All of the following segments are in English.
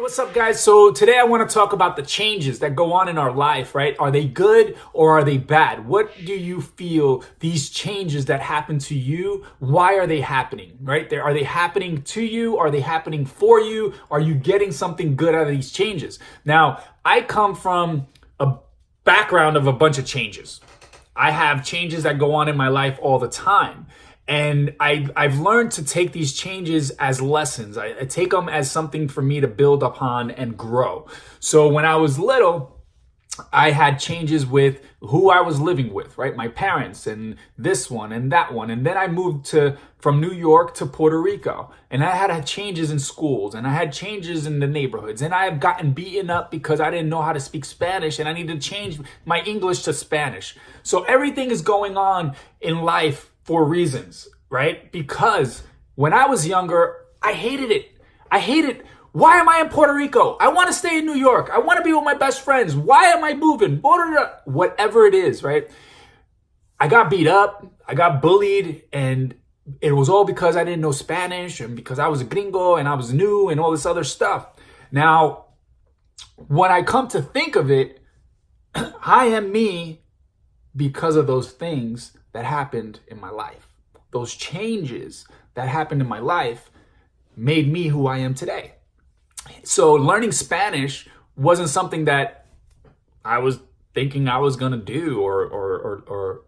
what's up, guys? So today I want to talk about the changes that go on in our life, right? Are they good or are they bad? What do you feel these changes that happen to you, why are they happening, right? Are they happening to you? Are they happening for you? Are you getting something good out of these changes? Now, I come from a background of a bunch of changes. I have changes that go on in my life all the time. And I've learned to take these changes as lessons. I take them as something for me to build upon and grow. So when I was little, I had changes with who I was living with, right? My parents and this one and that one. And then I moved from New York to Puerto Rico. And I had changes in schools and I had changes in the neighborhoods. And I have gotten beaten up because I didn't know how to speak Spanish and I needed to change my English to Spanish. So everything is going on in life for reasons, right? Because when I was younger, I hated it. Why am I in Puerto Rico? I want to stay in New York. I want to be with my best friends. Why am I moving? Whatever it is, right? I got beat up. I got bullied. And it was all because I didn't know Spanish and because I was a gringo and I was new and all this other stuff. Now, when I come to think of it, I am me because of those things that happened in my life. Those changes that happened in my life made me who I am today. So learning Spanish wasn't something that I was thinking I was going to do or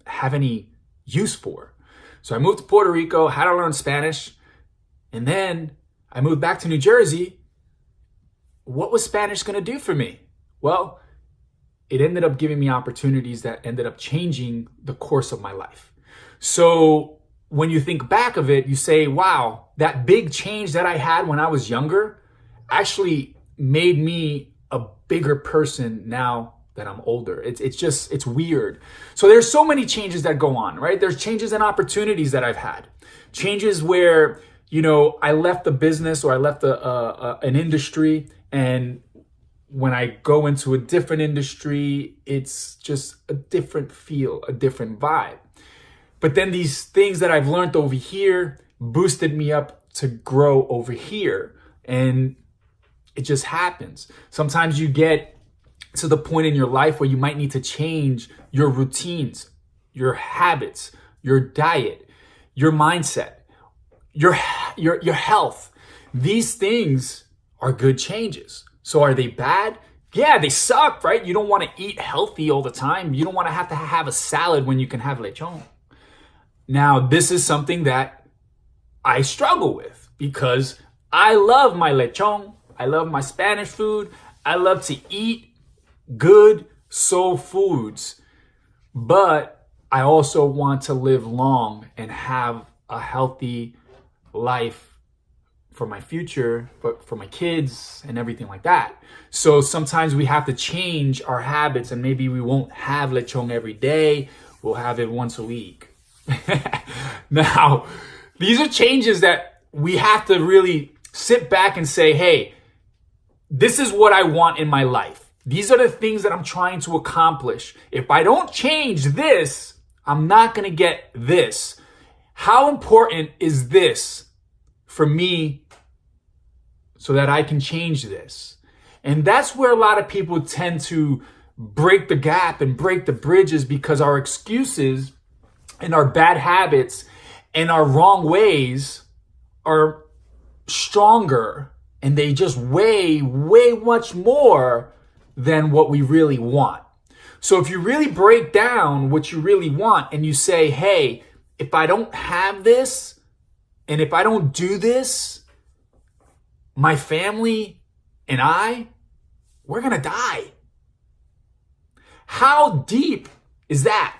have any use for. So I moved to Puerto Rico, had to learn Spanish, and then I moved back to New Jersey. What was Spanish going to do for me? Well, it ended up giving me opportunities that ended up changing the course of my life. So when you think back of it, you say, wow, that big change that I had when I was younger actually made me a bigger person now that I'm older. It's weird. So there's so many changes that go on, right? There's changes and opportunities that I've had. Changes where, I left the business or I left an industry, and when I go into a different industry, it's just a different feel, a different vibe. But then these things that I've learned over here boosted me up to grow over here. And it just happens. Sometimes you get to the point in your life where you might need to change your routines, your habits, your diet, your mindset, your health. These things are good changes. So are they bad? Yeah, they suck, right? You don't want to eat healthy all the time. You don't want to have a salad when you can have lechon. Now, this is something that I struggle with because I love my lechon. I love my Spanish food. I love to eat good soul foods. But I also want to live long and have a healthy life for my future, but for my kids and everything like that. So sometimes we have to change our habits, and maybe we won't have lechon every day. We'll have it once a week. Now, these are changes that we have to really sit back and say, hey, this is what I want in my life. These are the things that I'm trying to accomplish. If I don't change this, I'm not going to get this. How important is this for me so that I can change this? And that's where a lot of people tend to break the gap and break the bridges, because our excuses and our bad habits and our wrong ways are stronger, and they just weigh much more than what we really want. So if you really break down what you really want and you say, hey, if I don't have this and if I don't do this, my family and we're going to die. How deep is that?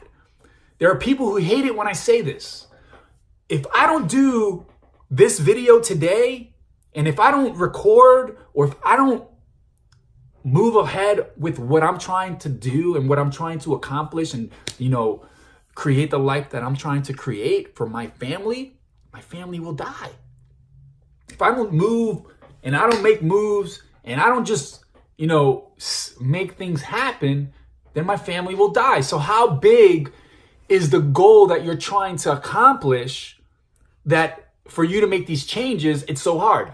There are people who hate it when I say this. If I don't do this video today, and if I don't record, or if I don't move ahead with what I'm trying to do and what I'm trying to accomplish and, create the life that I'm trying to create for my family will die. If I don't move and I don't make moves and I don't just, make things happen, then my family will die. So how big is the goal that you're trying to accomplish that for you to make these changes, it's so hard?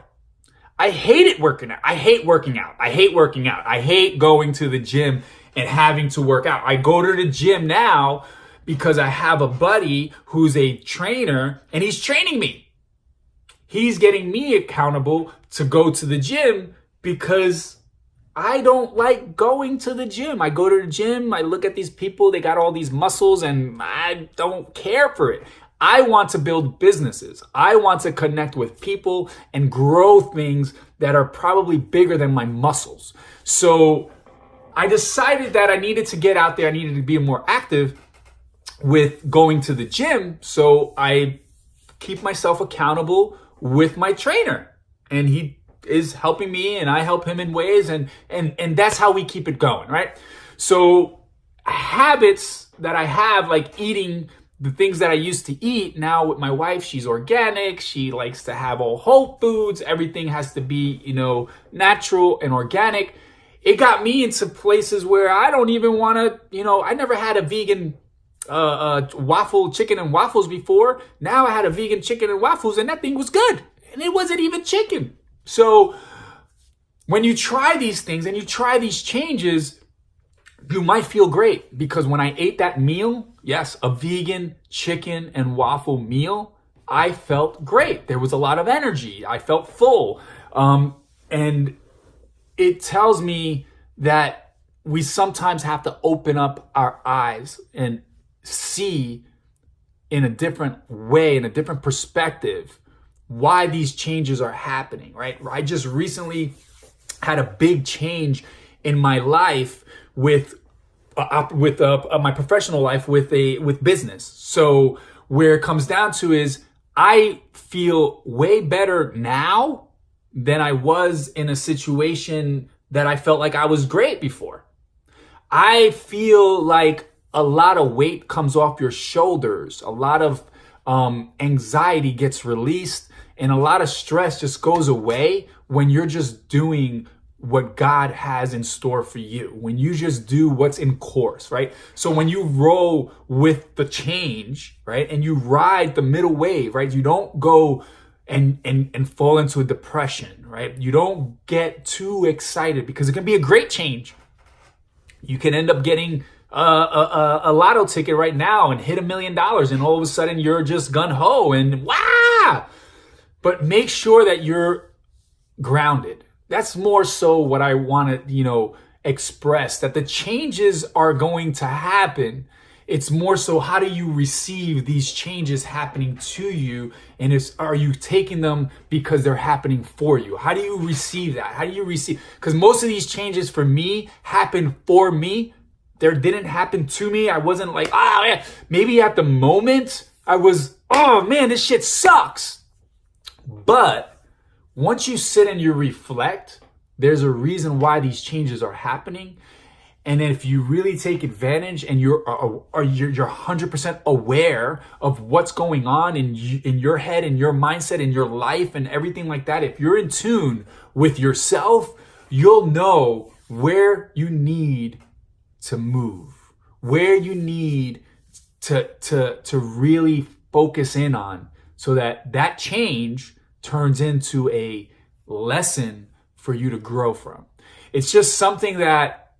I hated working out. I hate working out. I hate working out. I hate going to the gym and having to work out. I go to the gym now because I have a buddy who's a trainer and he's training me. He's getting me accountable to go to the gym because I don't like going to the gym. I go to the gym, I look at these people, they got all these muscles, and I don't care for it. I want to build businesses. I want to connect with people and grow things that are probably bigger than my muscles. So I decided that I needed to get out there. I needed to be more active with going to the gym. So I keep myself accountable with my trainer, and he is helping me and I help him in ways, and that's how we keep it going, right? So habits that I have, like eating the things that I used to eat, now with my wife, she's organic. She likes to have all whole foods. Everything has to be, natural and organic. It got me into places where I don't even want to, I never had a vegan waffle, chicken and waffles before. Now I had a vegan chicken and waffles, and that thing was good. And it wasn't even chicken. So when you try these things and you try these changes, you might feel great, because when I ate that meal, yes, a vegan chicken and waffle meal, I felt great. There was a lot of energy. I felt full. And it tells me that we sometimes have to open up our eyes and see in a different way, in a different perspective, why these changes are happening, right? I just recently had a big change in my life with my professional life with business. So where it comes down to is I feel way better now than I was in a situation that I felt like I was great before. I feel like a lot of weight comes off your shoulders. A lot of anxiety gets released, and a lot of stress just goes away when you're just doing what God has in store for you, when you just do what's in course, right? So when you roll with the change, right, and you ride the middle wave, right, you don't go and fall into a depression, right? You don't get too excited, because it can be a great change. You can end up getting a lotto ticket right now and hit $1 million, and all of a sudden you're just gun-ho and wow! But make sure that you're grounded. That's more so what I want to, express, that the changes are going to happen. It's more so, how do you receive these changes happening to you? And are you taking them because they're happening for you? How do you receive that? How do you receive? Because most of these changes for me happen for me. They didn't happen to me. I wasn't like, man. Maybe at the moment I was, oh man, this shit sucks. But once you sit and you reflect, there's a reason why these changes are happening. And then if you really take advantage and you're 100% aware of what's going on in your head and your mindset and your life and everything like that, if you're in tune with yourself, you'll know where you need to move, where you need to really focus in on, so that change turns into a lesson for you to grow from. It's just something that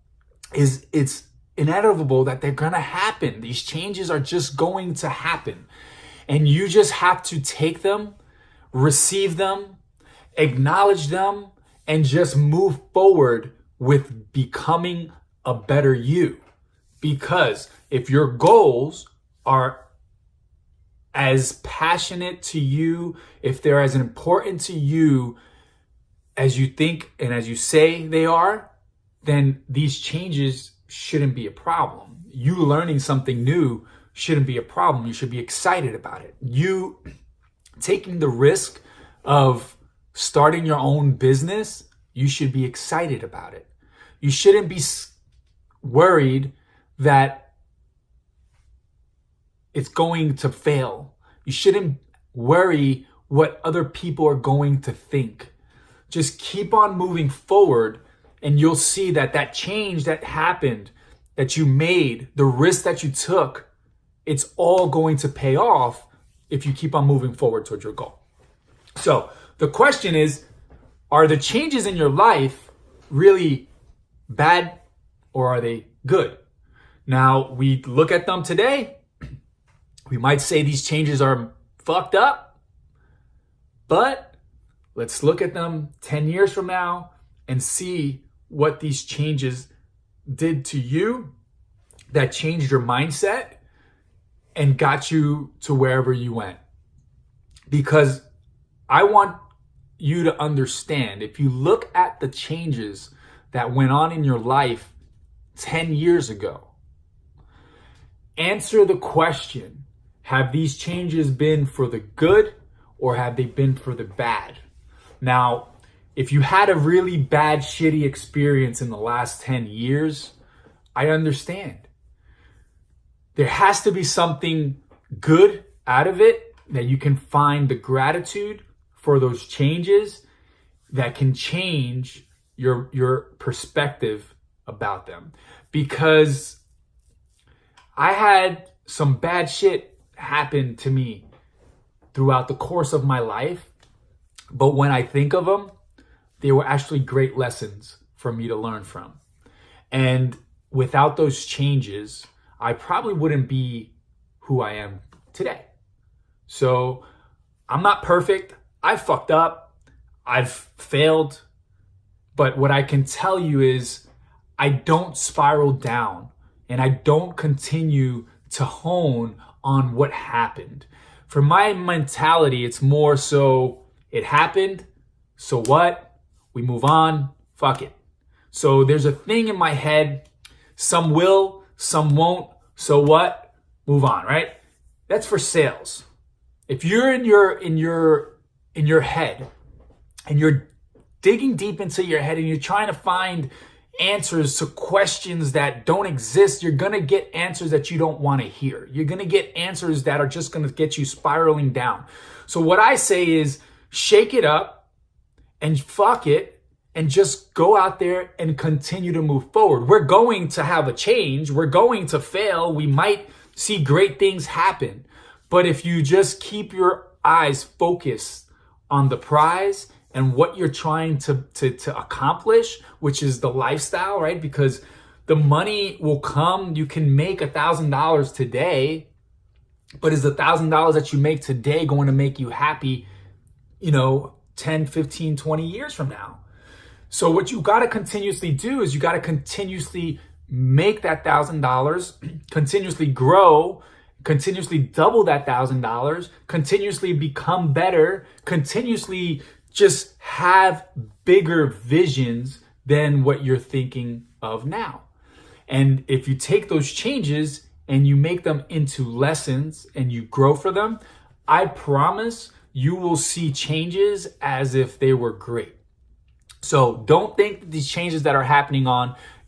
it's inevitable that they're gonna happen. These changes are just going to happen. And you just have to take them, receive them, acknowledge them, and just move forward with becoming a better you. Because if your goals are as passionate to you, if they're as important to you as you think and as you say they are, then these changes shouldn't be a problem. You learning something new shouldn't be a problem. You should be excited about it. You taking the risk of starting your own business, you should be excited about it. You shouldn't be worried that it's going to fail. You shouldn't worry what other people are going to think. Just keep on moving forward, and you'll see that change that happened, that you made, the risk that you took, it's all going to pay off if you keep on moving forward towards your goal. So the question is, Are the changes in your life really bad or are they good? Now, we look at them today, we might say these changes are fucked up, but let's look at them 10 years from now and see what these changes did to you that changed your mindset and got you to wherever you went. Because I want you to understand, if you look at the changes that went on in your life 10 years ago, answer the question, have these changes been for the good or have they been for the bad? Now, if you had a really bad, shitty experience in the last 10 years, I understand. There has to be something good out of it, that you can find the gratitude for those changes that can change your perspective about them. Because I had some bad shit happen to me throughout the course of my life, but when I think of them, they were actually great lessons for me to learn from. And without those changes, I probably wouldn't be who I am today. So I'm not perfect. I fucked up. I've failed. But what I can tell you is I don't spiral down and I don't continue to hone on what happened. For my mentality, it's more so it happened. So what? We move on. Fuck it. So there's a thing in my head. Some will, some won't. So what? Move on, right? That's for sales. If you're in your head and you're digging deep into your head and you're trying to find answers to questions that don't exist, you're going to get answers that you don't want to hear. You're going to get answers that are just going to get you spiraling down. So what I say is shake it up and fuck it and just go out there and continue to move forward. We're going to have a change. We're going to fail. We might see great things happen. But if you just keep your eyes focused on the prize and what you're trying to accomplish, which is the lifestyle, right? Because the money will come. You can make $1,000 today, but is the $1,000 that you make today going to make you happy, 10, 15, 20 years from now? So what you got to continuously do is you got to continuously make that $1,000, continuously grow, continuously double that $1,000, continuously become better, continuously just have bigger visions than what you're thinking of now. And if you take those changes and you make them into lessons and you grow for them, I promise you will see changes as if they were great. So don't think that these changes that are happening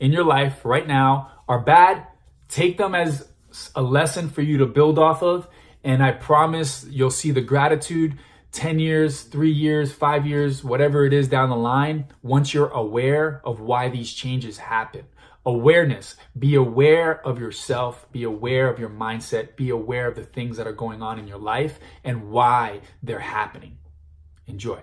in your life right now are bad. Take them as a lesson for you to build off of. And I promise you'll see the gratitude 10 years, 3 years, 5 years, whatever it is down the line, once you're aware of why these changes happen. Awareness. Be aware of yourself. Be aware of your mindset. Be aware of the things that are going on in your life and why they're happening. Enjoy.